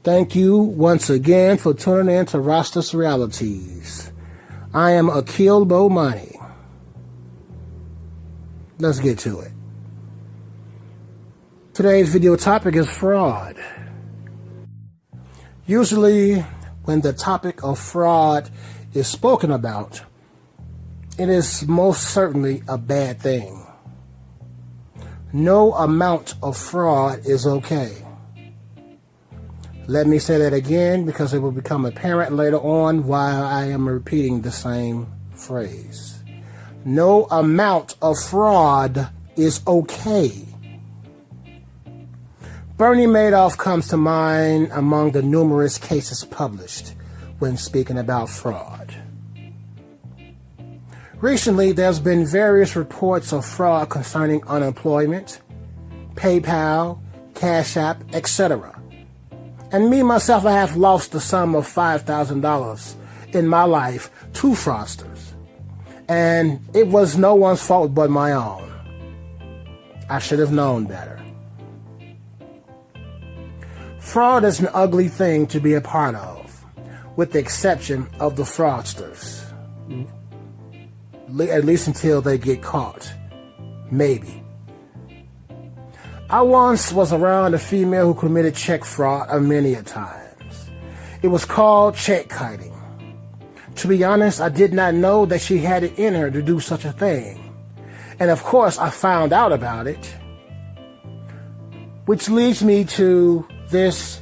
Thank you once again for tuning in to Rastas Realities. I am Akil Bomani. Let's get to it. Today's video topic is fraud. Usually, when the topic of fraud is spoken about, it is most certainly a bad thing. No amount of fraud is okay. Let me say that again because it will become apparent later on why I am repeating the same phrase. No amount of fraud is okay. Bernie Madoff comes to mind among the numerous cases published when speaking about fraud. Recently, there's been various reports of fraud concerning unemployment, PayPal, Cash App, etc. And me, myself, I have lost the sum of $5,000 in my life to fraudsters. And it was no one's fault but my own. I should have known better. Fraud is an ugly thing to be a part of, with the exception of the fraudsters. At least until they get caught. Maybe. I once was around a female who committed check fraud many a times. It was called check kiting. To be honest, I did not know that she had it in her to do such a thing. And of course, I found out about it. Which leads me to this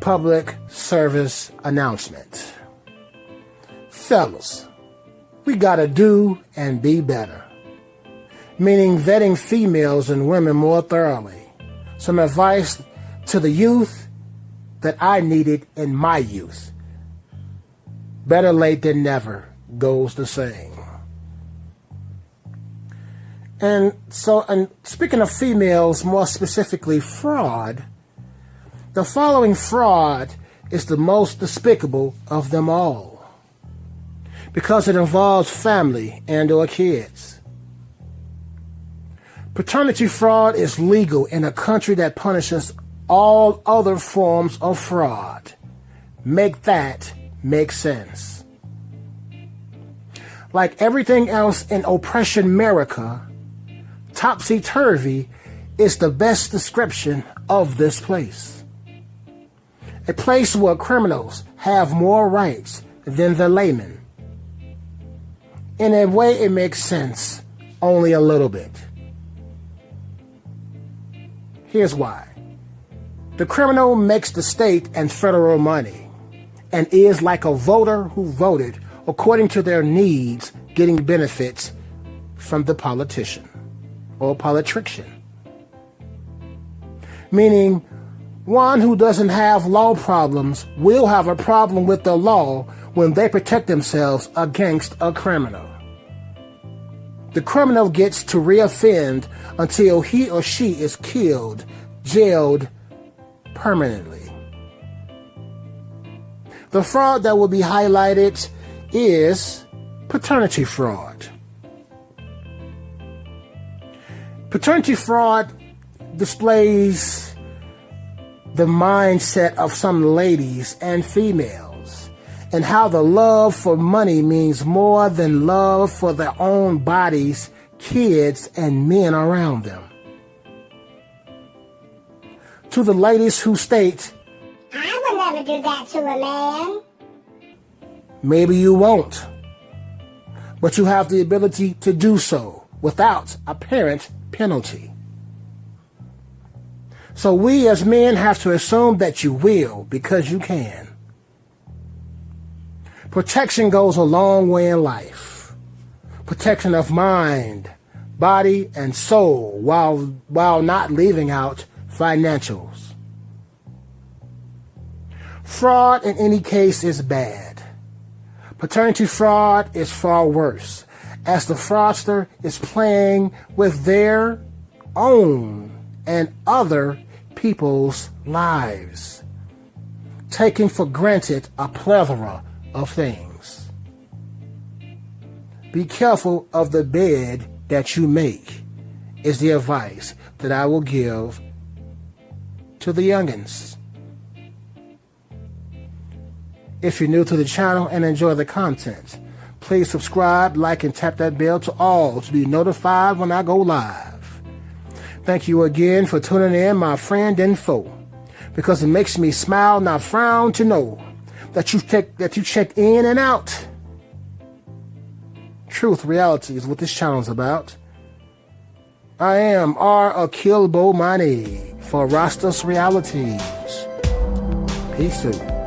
public service announcement. Fellas, we gotta do and be better. Meaning vetting females and women more thoroughly. Some advice to the youth that I needed in my youth. Better late than never, goes the saying. And speaking of females, more specifically fraud, the following fraud is the most despicable of them all. Because it involves family and or kids. Paternity fraud is legal in a country that punishes all other forms of fraud. Make that make sense. Like everything else in oppression America, topsy-turvy is the best description of this place. A place where criminals have more rights than the layman. In a way, it makes sense, only a little bit. Here's why. The criminal makes the state and federal money and is like a voter who voted according to their needs, getting benefits from the politician or politrician. Meaning, one who doesn't have law problems will have a problem with the law when they protect themselves against a criminal. The criminal gets to reoffend until he or she is killed, jailed permanently. The fraud that will be highlighted is paternity fraud. Paternity fraud displays the mindset of some ladies and females, and how the love for money means more than love for their own bodies, kids, and men around them. To the ladies who state, I would never do that to a man. Maybe you won't, but you have the ability to do so without apparent penalty. So we as men have to assume that you will because you can. Protection goes a long way in life. Protection of mind, body, and soul while not leaving out financials. Fraud in any case is bad. Paternity fraud is far worse, as the fraudster is playing with their own and other people's lives, taking for granted a plethora of things. Be careful of the bed that you make, is the advice that I will give to the youngins. If you're new to the channel and enjoy the content, please subscribe, like, and tap that bell to all to be notified when I go live. Thank you again for tuning in, my friend and foe, because it makes me smile, not frown, to know that you check in and out. Truth, reality is what this channel is about. I am R. Akil Bomani for Rastas Realities. Peace out.